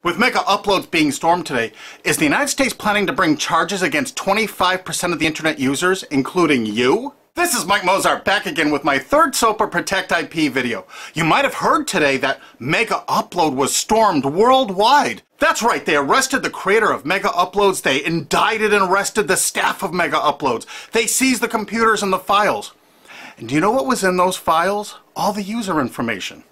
With MegaUpload's being stormed today, is the United States planning to bring charges against 25% of the internet users, including you? This is Mike Mozart back again with my third SOPA Protect IP video. You might have heard today that MegaUpload was stormed worldwide. That's right, they arrested the creator of MegaUpload's, they indicted and arrested the staff of MegaUpload's, they seized the computers and the files. And do you know what was in those files? All the user information.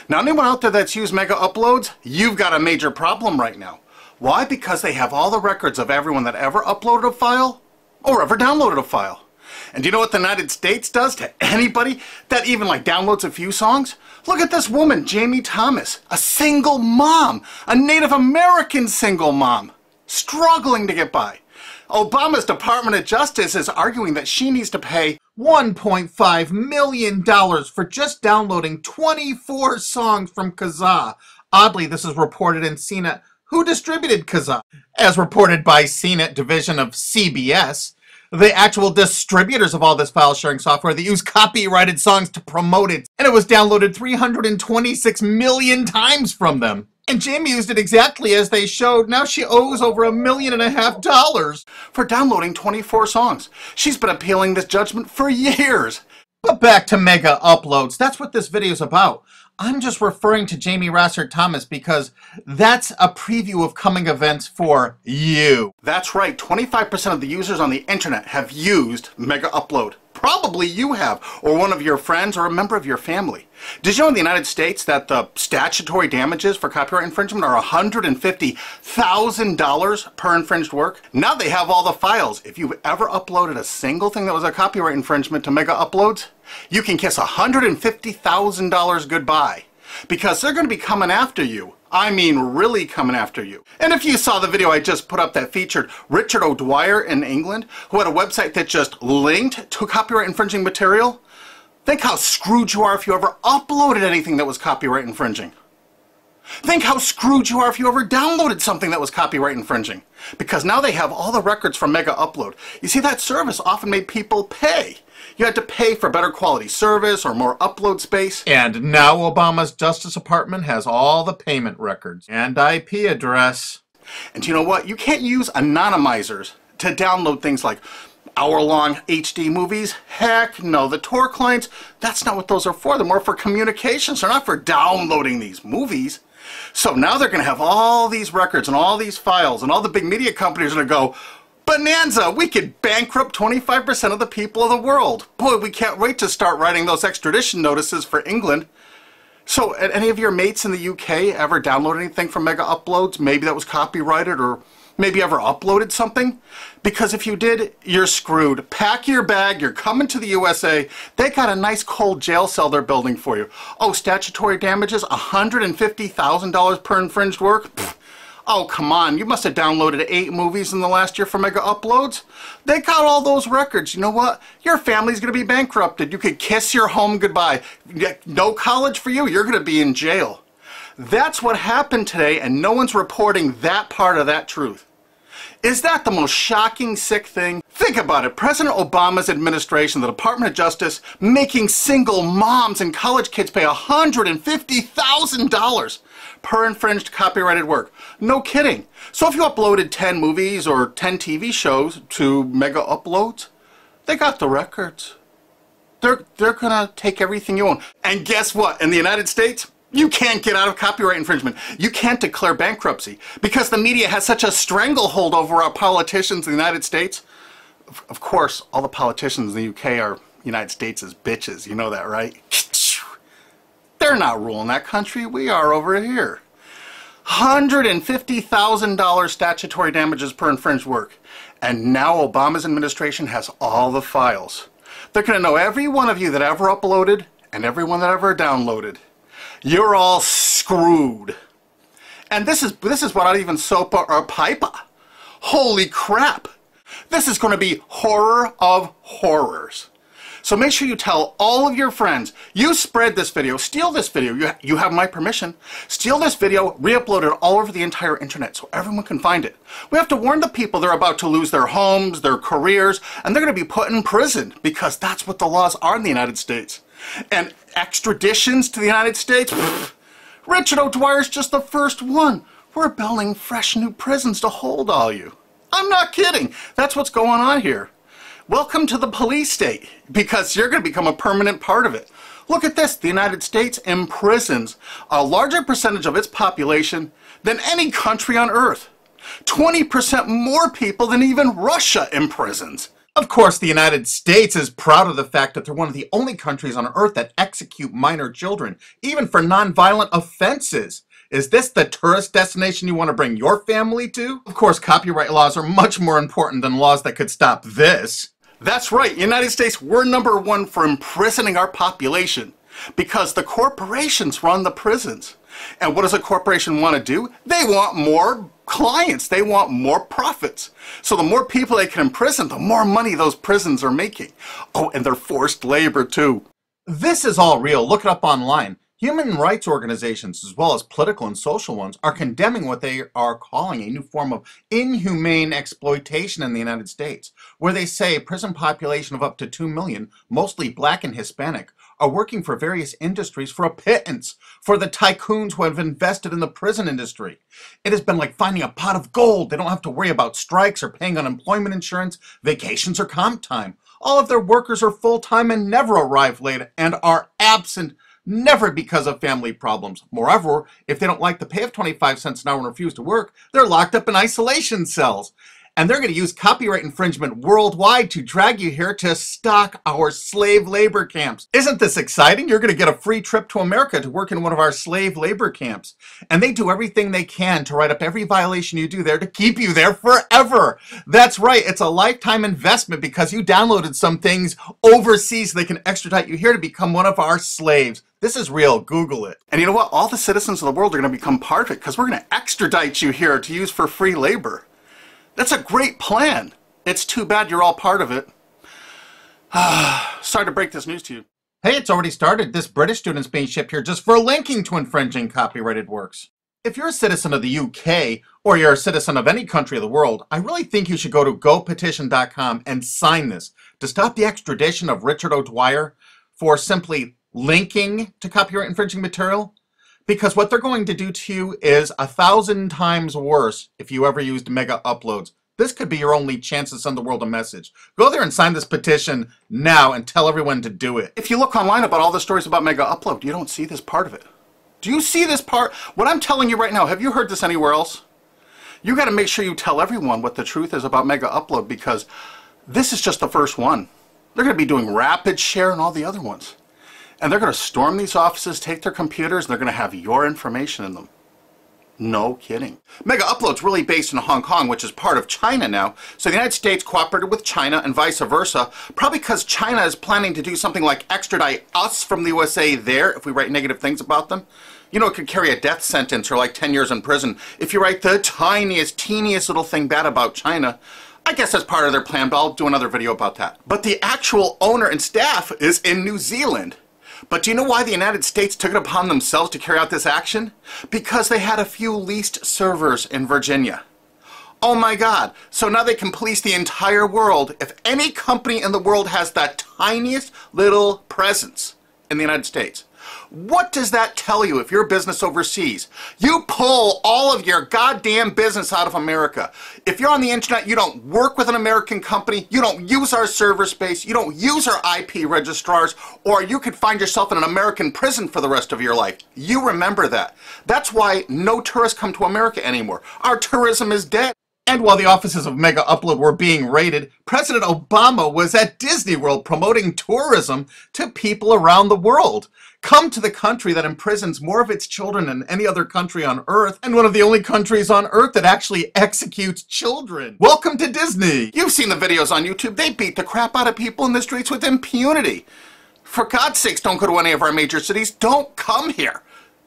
Now, anyone out there that's used MegaUpload's, you've got a major problem right now. Why? Because they have all the records of everyone that ever uploaded a file or ever downloaded a file. And do you know what the United States does to anybody that even downloads a few songs? Look at this woman, Jamie Thomas, a single mom, a Native American single mom, struggling to get by. Obama's Department of Justice is arguing that she needs to pay $1.5 million for just downloading 24 songs from Kazaa. Oddly, this is reported in CNET. Who distributed Kazaa? As reported by CNET division of CBS, the actual distributors of all this file sharing software that use copyrighted songs to promote it, and it was downloaded 326 million times from them. And Jamie used it exactly as they showed. Now she owes over $1.5 million for downloading 24 songs. She's been appealing this judgment for years. But back to MegaUpload's. That's what this video's about. I'm just referring to Jamie Thomas because that's a preview of coming events for you. That's right, 25% of the users on the internet have used MegaUpload. Probably you have, or one of your friends, or a member of your family. Did you know in the United States that the statutory damages for copyright infringement are $150,000 per infringed work? Now they have all the files. If you've ever uploaded a single thing that was a copyright infringement to MegaUpload's, you can kiss $150,000 goodbye. Because they're going to be coming after you. I mean, really coming after you. And if you saw the video I just put up that featured Richard O'Dwyer in England, who had a website that just linked to copyright infringing material, think how screwed you are if you ever uploaded anything that was copyright infringing. Think how screwed you are if you ever downloaded something that was copyright infringing. Because now they have all the records from MegaUpload. You see, that service often made people pay. You had to pay for better quality service or more upload space. And now Obama's Justice Department has all the payment records and IP address. And you know what? You can't use anonymizers to download things like hour-long HD movies. Heck no. The Tor clients, that's not what those are for. They're more for communications. They're not for downloading these movies. So now they're going to have all these records and all these files, and all the big media companies are going to go, bonanza, we could bankrupt 25% of the people of the world. Boy, we can't wait to start writing those extradition notices for England. So, any of your mates in the UK ever download anything from MegaUpload's? Maybe that was copyrighted, or maybe ever uploaded something? Because if you did, you're screwed. Pack your bag, you're coming to the USA. They got a nice cold jail cell they're building for you. Oh, statutory damages, $150,000 per infringed work? Pfft. Oh, come on, you must have downloaded 8 movies in the last year for MegaUpload's. They got all those records. You know what? Your family's going to be bankrupted. You could kiss your home goodbye. No college for you. You're going to be in jail. That's what happened today, and no one's reporting that part of that truth. Is that the most shocking, sick thing? Think about it. President Obama's administration, the Department of Justice, making single moms and college kids pay $150,000 per infringed copyrighted work. No kidding. So if you uploaded 10 movies or 10 TV shows to MegaUpload's, they got the records. They're gonna take everything you own. And guess what? In the United States, you can't get out of copyright infringement. You can't declare bankruptcy because the media has such a stranglehold over our politicians in the United States. Of course, all the politicians in the UK are United States' bitches. You know that, right? They're not ruling that country. We are over here. $150,000 statutory damages per infringed work. And now Obama's administration has all the files. They're going to know every one of you that ever uploaded and everyone that ever downloaded. You're all screwed. And this is without even SOPA or PIPA. Holy crap. This is going to be horror of horrors. So make sure you tell all of your friends. You spread this video. Steal this video. You have my permission. Steal this video, re-upload it all over the entire internet so everyone can find it. We have to warn the people they're about to lose their homes, their careers, and they're going to be put in prison because that's what the laws are in the United States. And extraditions to the United States? Pfft, Richard O'Dwyer's just the first one. We're building fresh new prisons to hold all you. I'm not kidding. That's what's going on here. Welcome to the police state, because you're going to become a permanent part of it. Look at this. The United States imprisons a larger percentage of its population than any country on earth. 20% more people than even Russia imprisons. Of course, the United States is proud of the fact that they're one of the only countries on earth that execute minor children, even for nonviolent offenses. Is this the tourist destination you want to bring your family to? Of course, copyright laws are much more important than laws that could stop this. That's right, United States, we're #1 for imprisoning our population because the corporations run the prisons. And what does a corporation want to do? They want more clients. They want more profits. So the more people they can imprison, the more money those prisons are making. Oh, and they're forced labor too. This is all real. Look it up online. Human rights organizations, as well as political and social ones, are condemning what they are calling a new form of inhumane exploitation in the United States, where they say a prison population of up to 2 million, mostly black and Hispanic, are working for various industries for a pittance for the tycoons who have invested in the prison industry. It has been like finding a pot of gold. They don't have to worry about strikes or paying unemployment insurance, vacations, or comp time. All of their workers are full-time and never arrive late and are absent, never because of family problems. Moreover, if they don't like the pay of 25 cents an hour and refuse to work, they're locked up in isolation cells. And they're going to use copyright infringement worldwide to drag you here to stock our slave labor camps. Isn't this exciting? You're going to get a free trip to America to work in one of our slave labor camps. And they do everything they can to write up every violation you do there to keep you there forever. That's right. It's a lifetime investment because you downloaded some things overseas so they can extradite you here to become one of our slaves. This is real. Google it. And you know what? All the citizens of the world are going to become part of it because we're going to extradite you here to use for free labor. That's a great plan. It's too bad you're all part of it. Sorry to break this news to you. Hey, it's already started. This British student's being shipped here just for linking to infringing copyrighted works. If you're a citizen of the UK, or you're a citizen of any country of the world, I really think you should go to gopetition.com and sign this to stop the extradition of Richard O'Dwyer for simply linking to copyright infringing material. Because what they're going to do to you is 1,000 times worse if you ever used MegaUpload's. This could be your only chance to send the world a message. Go there and sign this petition now and tell everyone to do it. If you look online about all the stories about MegaUpload, you don't see this part of it. Do you see this part? What I'm telling you right now, have you heard this anywhere else? You got to make sure you tell everyone what the truth is about MegaUpload because this is just the first one. They're going to be doing rapid share and all the other ones. And they're going to storm these offices, take their computers, and they're going to have your information in them. No kidding. MegaUpload's really based in Hong Kong, which is part of China now. So the United States cooperated with China and vice versa, probably because China is planning to do something like extradite us from the USA there if we write negative things about them. You know, it could carry a death sentence or like 10 years in prison if you write the tiniest, teeniest little thing bad about China. I guess that's part of their plan, but I'll do another video about that. But the actual owner and staff is in New Zealand. But do you know why the United States took it upon themselves to carry out this action? Because they had a few leased servers in Virginia. Oh my God. So now they can police the entire world. If any company in the world has that tiniest little presence in the United States, what does that tell you if you're a business overseas? You pull all of your goddamn business out of America. If you're on the internet, you don't work with an American company, you don't use our server space, you don't use our IP registrars, or you could find yourself in an American prison for the rest of your life. You remember that. That's why no tourists come to America anymore. Our tourism is dead. And while the offices of MegaUpload were being raided, President Obama was at Disney World promoting tourism to people around the world. Come to the country that imprisons more of its children than any other country on Earth, and one of the only countries on Earth that actually executes children. Welcome to Disney! You've seen the videos on YouTube. They beat the crap out of people in the streets with impunity. For God's sakes, don't go to any of our major cities. Don't come here.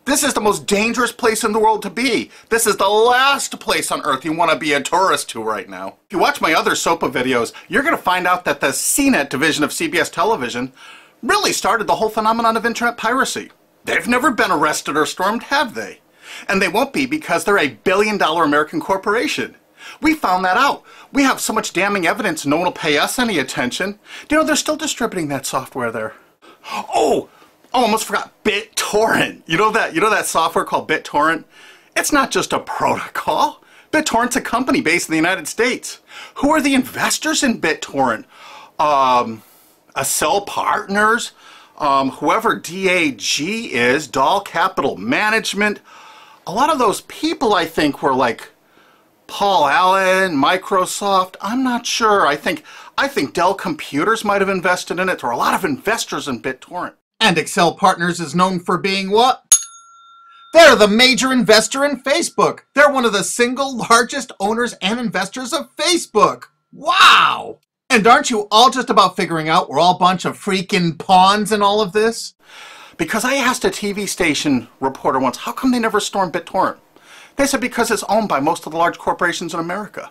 This is the most dangerous place in the world to be. This is the last place on Earth you want to be a tourist to right now. If you watch my other SOPA videos, you're going to find out that the CNET division of CBS television really started the whole phenomenon of internet piracy. They've never been arrested or stormed, have they? And they won't be because they're a billion-dollar American corporation. We found that out. We have so much damning evidence no one will pay us any attention. Do you know they're still distributing that software there? Oh, almost forgot. BitTorrent. You know that software called BitTorrent? It's not just a protocol. BitTorrent's a company based in the United States. Who are the investors in BitTorrent? Accel Partners, whoever DAG is, Doll Capital Management. A lot of those people, I think, were like Paul Allen, Microsoft. I'm not sure. I think Dell Computers might have invested in it. There are a lot of investors in BitTorrent. And Accel Partners is known for being what? They're the major investor in Facebook. They're one of the single largest owners and investors of Facebook. Wow! And aren't you all just about figuring out we're all a bunch of freaking pawns in all of this? Because I asked a TV station reporter once, how come they never stormed BitTorrent? They said because it's owned by most of the large corporations in America.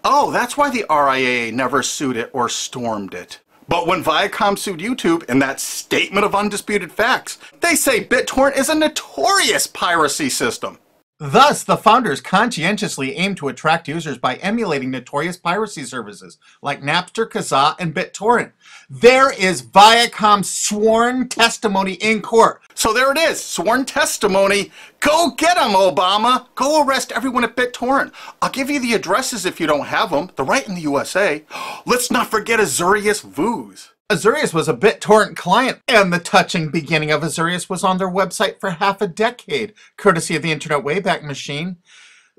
Oh, that's why the RIAA never sued it or stormed it. But when Viacom sued YouTube in that statement of undisputed facts, they say BitTorrent is a notorious piracy system. Thus, the founders conscientiously aim to attract users by emulating notorious piracy services like Napster, Kazaa, and BitTorrent. There is Viacom's sworn testimony in court. So there it is, sworn testimony. Go get them, Obama. Go arrest everyone at BitTorrent. I'll give you the addresses if you don't have them. They're right in the USA. Let's not forget Azurius Vooz. Azurius was a BitTorrent client, and the touching beginning of Azurius was on their website for half a decade, courtesy of the Internet Wayback Machine.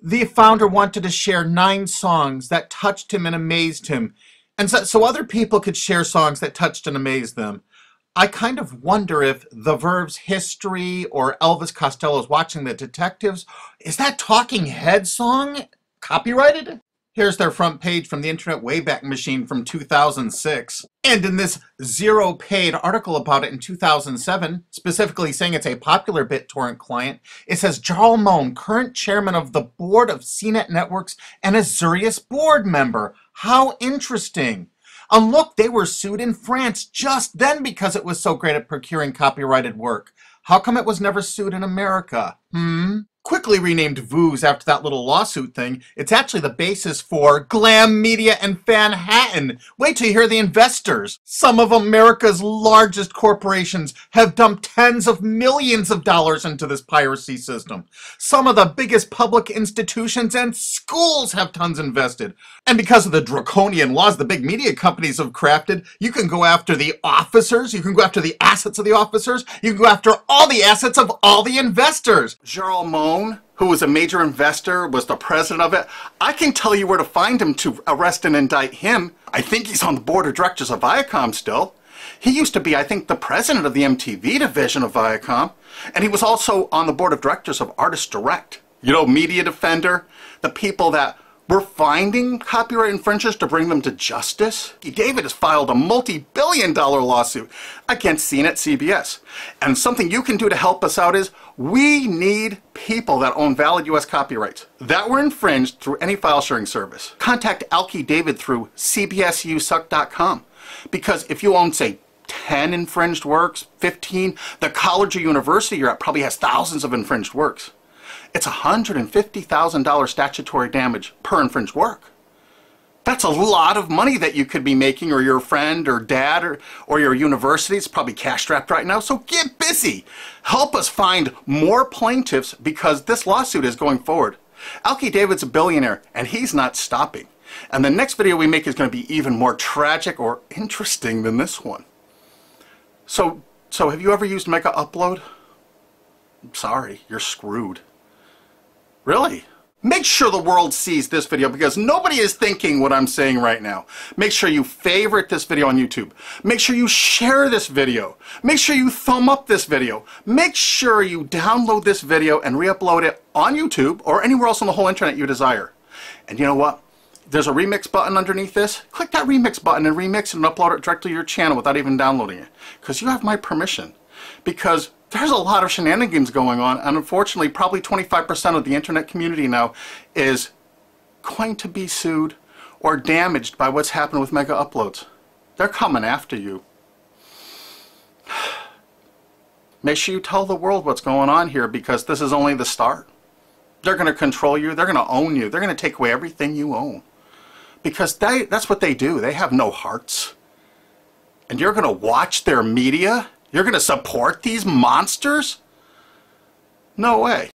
The founder wanted to share 9 songs that touched him and amazed him, and so other people could share songs that touched and amazed them. I kind of wonder if The Verve's History or Elvis Costello's Watching the Detectives, is that Talking Heads song copyrighted? Here's their front page from the Internet Wayback Machine from 2006. And in this zero-paid article about it in 2007, specifically saying it's a popular BitTorrent client, it says, Jarl Moan, current chairman of the board of CNET Networks and Azurius board member. How interesting. And look, they were sued in France just then because it was so great at procuring copyrighted work. How come it was never sued in America? Quickly renamed Vooz after that little lawsuit thing, it's actually the basis for Glam Media and Fanhattan. Wait till you hear the investors. Some of America's largest corporations have dumped tens of millions of dollars into this piracy system. Some of the biggest public institutions and schools have tons invested. And because of the draconian laws the big media companies have crafted, you can go after the officers, you can go after the assets of the officers, you can go after all the assets of all the investors. Jarl Moan, who was a major investor, was the president of it. I can tell you where to find him to arrest and indict him. I think he's on the board of directors of Viacom still. He used to be, I think, the president of the MTV division of Viacom. And he was also on the board of directors of Artist Direct. You know, Media Defender, the people that were finding copyright infringers to bring them to justice. David has filed a multi-billion-dollar lawsuit against CNET CBS. And something you can do to help us out is we need people that own valid U.S. copyrights that were infringed through any file sharing service. Contact Alki David through cbsusuck.com, because if you own, say, 10 infringed works, 15, the college or university you're at probably has thousands of infringed works. It's $150,000 statutory damage per infringed work. That's a lot of money that you could be making, or your friend or dad or your university is probably cash-strapped right now. So get busy. Help us find more plaintiffs because this lawsuit is going forward. Alki David's a billionaire and he's not stopping. And the next video we make is going to be even more tragic or interesting than this one. So have you ever used MegaUpload? I'm sorry, you're screwed. Really? Make sure the world sees this video because nobody is thinking what I'm saying right now. Make sure you favorite this video on YouTube. Make sure you share this video. Make sure you thumb up this video. Make sure you download this video and re-upload it on YouTube or anywhere else on the whole internet you desire. And you know what? There's a remix button underneath this. Click that remix button and remix it and upload it directly to your channel without even downloading it. Because you have my permission. Because there's a lot of shenanigans going on, and unfortunately probably 25% of the internet community now is going to be sued or damaged by what's happened with MegaUpload's. They're coming after you. Make sure you tell the world what's going on here because this is only the start. They're going to control you. They're going to own you. They're going to take away everything you own. Because that's what they do. They have no hearts. And you're going to watch their media? You're going to support these monsters? No way.